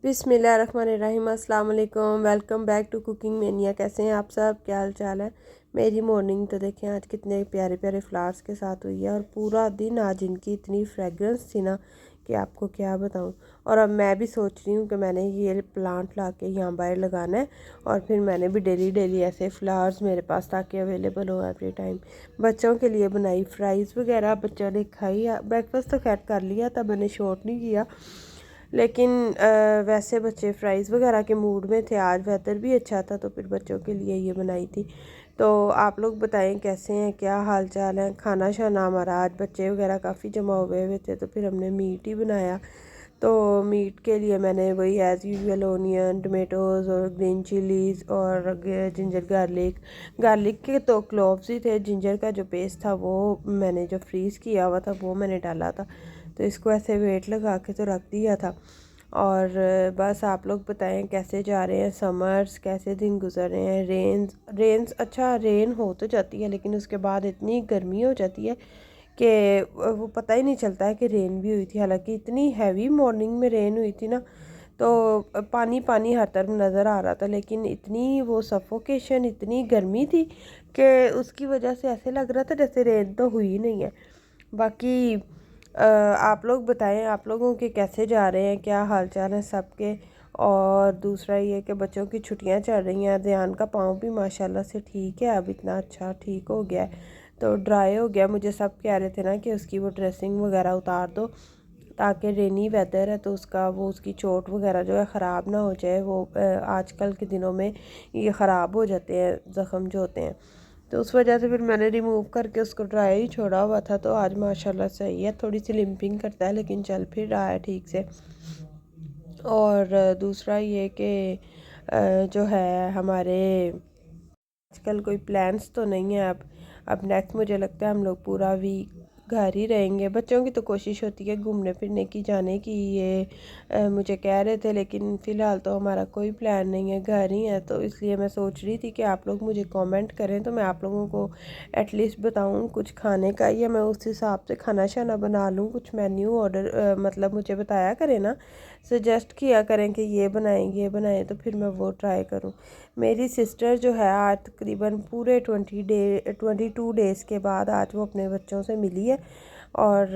बिस्मिल्लाहिर्रहमानिर्रहीम। अस्सलाम वालेकुम। Welcome back to Cooking Mania. कैसे हैं आप सब? क्या हाल चाल है? मेरी मॉर्निंग तो देखें आज कितने प्यारे प्यारे फ्लावर्स के साथ हुई है और पूरा दिन आज इनकी इतनी फ्रेगरेंस थी ना कि आपको क्या बताऊं। और अब मैं भी सोच रही हूँ कि मैंने ये प्लांट ला के यहाँ बाहर लगाना है और फिर मैंने भी डेली डेली ऐसे फ्लावर्स मेरे पास ताकि अवेलेबल हो एवरी टाइम। बच्चों के लिए बनाई फ्राइज़ वगैरह, बच्चों ने खाई। ब्रेकफास्ट तो खैर कर लिया था, मैंने शॉर्ट नहीं किया, लेकिन वैसे बच्चे फ्राइज़ वगैरह के मूड में थे। आज वेदर भी अच्छा था तो फिर बच्चों के लिए ये बनाई थी। तो आप लोग बताएं कैसे हैं, क्या हाल चाल है? खाना शाना हमारा आज बच्चे वगैरह काफ़ी जमा हुए हुए थे तो फिर हमने मीट ही बनाया। तो मीट के लिए मैंने वही एज़ यूजुअल ओनियन, टमेटोज़ और ग्रीन चिलीज़ और जिंजर गार्लिक के तो क्लोव्स ही थे। जिंजर का जो पेस्ट था वो मैंने जो फ्रीज़ किया हुआ था वो मैंने डाला था। तो इसको ऐसे वेट लगा के तो रख दिया था। और बस आप लोग बताएं कैसे जा रहे हैं समर्स, कैसे दिन गुजर रहे हैं? रेन्स अच्छा रेन हो तो जाती है लेकिन उसके बाद इतनी गर्मी हो जाती है कि वो पता ही नहीं चलता है कि रेन भी हुई थी। हालांकि इतनी हैवी मॉर्निंग में रेन हुई थी ना, तो पानी पानी हर तरफ नज़र आ रहा था, लेकिन इतनी वो सफोकेशन, इतनी गर्मी थी कि उसकी वजह से ऐसे लग रहा था जैसे रेन तो हुई ही नहीं है। बाकी आप लोग बताएं आप लोगों के कैसे जा रहे हैं, क्या हाल चाल है सबके? और दूसरा ये कि बच्चों की छुट्टियां चल रही हैं। ध्यान का पाँव भी माशाल्लाह से ठीक है, अब इतना अच्छा ठीक हो गया है, तो ड्राई हो गया। मुझे सब कह रहे थे ना कि उसकी वो ड्रेसिंग वगैरह उतार दो ताकि रेनी वेदर है तो उसकी चोट वगैरह जो है ख़राब ना हो जाए। वो आजकल के दिनों में ये ख़राब हो जाते हैं ज़ख़म जो होते हैं, तो उस वजह से फिर मैंने रिमूव करके उसको ड्राई ही छोड़ा हुआ था। तो आज माशाल्लाह सही है, थोड़ी सी लिम्पिंग करता है लेकिन चल फिर रहा है ठीक से। और दूसरा ये कि जो है हमारे आजकल कोई प्लान्स तो नहीं है। अब नेक्स्ट मुझे लगता है हम लोग पूरा वीक घर ही रहेंगे। बच्चों की तो कोशिश होती है घूमने फिरने की, जाने की। ये मुझे कह रहे थे लेकिन फ़िलहाल तो हमारा कोई प्लान नहीं है, घर ही है। तो इसलिए मैं सोच रही थी कि आप लोग मुझे कमेंट करें तो मैं आप लोगों को एटलीस्ट बताऊं कुछ खाने का, या मैं उस हिसाब से खाना शाना बना लूं। कुछ मेन्यू ऑर्डर मतलब मुझे बताया करें ना, सजेस्ट किया करें कि ये बनाएं तो फिर मैं वो ट्राई करूं। मेरी सिस्टर जो है आज तकरीबन पूरे 22 डेज़ के बाद आज वो अपने बच्चों से मिली है। और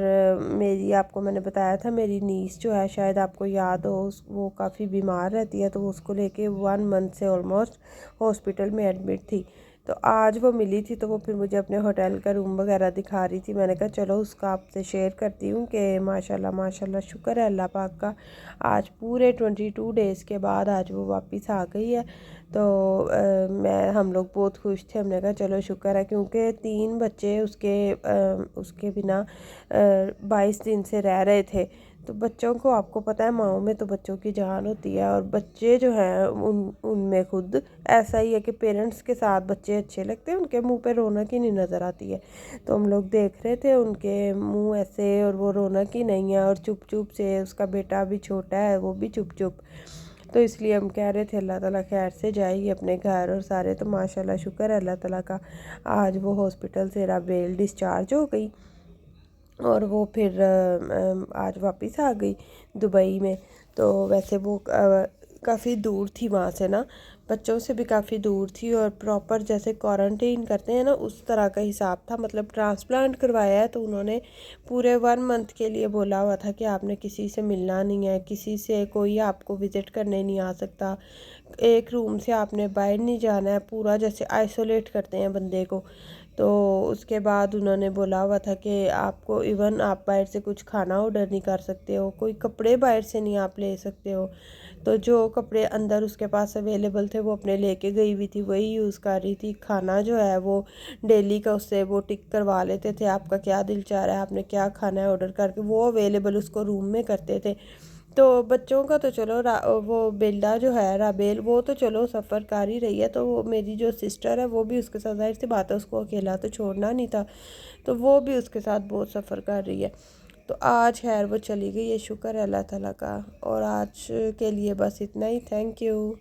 मेरी आपको मैंने बताया था मेरी नीस जो है, शायद आपको याद हो, वो काफ़ी बीमार रहती है, तो वो उसको लेके 1 मंथ से ऑलमोस्ट हॉस्पिटल में एडमिट थी। तो आज वो मिली थी तो वो फिर मुझे अपने होटल का रूम वगैरह दिखा रही थी। मैंने कहा चलो उसका आपसे शेयर करती हूँ कि माशाल्लाह माशाल्लाह शुक्र है अल्लाह पाक का, आज पूरे 22 डेज़ के बाद आज वो वापस आ गई है। तो हम लोग बहुत खुश थे। हमने कहा चलो शुक्र है, क्योंकि 3 बच्चे उसके बिना 22 दिन से रह रहे थे। तो बच्चों को आपको पता है माँओं में तो बच्चों की जान होती है, और बच्चे जो हैं उनमें खुद ऐसा ही है कि पेरेंट्स के साथ बच्चे अच्छे लगते हैं, उनके मुंह पे रौनक ही नहीं नज़र आती है। तो हम लोग देख रहे थे उनके मुंह ऐसे, और वो रौनक ही नहीं है, और चुप चुप से उसका बेटा भी छोटा है वो भी चुप चुप। तो इसलिए हम कह रहे थे अल्लाह ताला खैर से जाए अपने घर और सारे। तो माशाल्लाह शुक्र है अल्लाह ताला का, आज वो हॉस्पिटल से राबेल डिस्चार्ज हो गई और वो फिर आज वापस आ गई दुबई में। तो वैसे वो काफ़ी दूर थी वहाँ से ना, बच्चों से भी काफ़ी दूर थी, और प्रॉपर जैसे क्वारंटीन करते हैं ना उस तरह का हिसाब था। मतलब ट्रांसप्लांट करवाया है तो उन्होंने पूरे 1 मंथ के लिए बोला हुआ था कि आपने किसी से मिलना नहीं है, किसी से कोई आपको विज़िट करने नहीं आ सकता, एक रूम से आपने बाहर नहीं जाना है, पूरा जैसे आइसोलेट करते हैं बंदे को। तो उसके बाद उन्होंने बोला हुआ था कि आपको इवन आप बाहर से कुछ खाना ऑर्डर नहीं कर सकते हो, कोई कपड़े बाहर से नहीं आप ले सकते हो। तो जो कपड़े अंदर उसके पास अवेलेबल थे वो अपने लेके गई हुई थी, वही यूज़ कर रही थी। खाना जो है वो डेली का उससे वो टिक करवा लेते थे, आपका क्या दिल चाह रहा है, आपने क्या खाना है ऑर्डर करके, वो अवेलेबल उसको रूम में करते थे। तो बच्चों का तो चलो वो बेल्ला जो है राबेल वो तो चलो सफ़र कर ही रही है। तो वो मेरी जो सिस्टर है वो भी उसके साथ, जाहिर सी बात है उसको अकेला तो छोड़ना नहीं था, तो वो भी उसके साथ बहुत सफ़र कर रही है। तो आज खैर वो चली गई है, शुक्र है अल्लाह ताला का। और आज के लिए बस इतना ही। Thank you.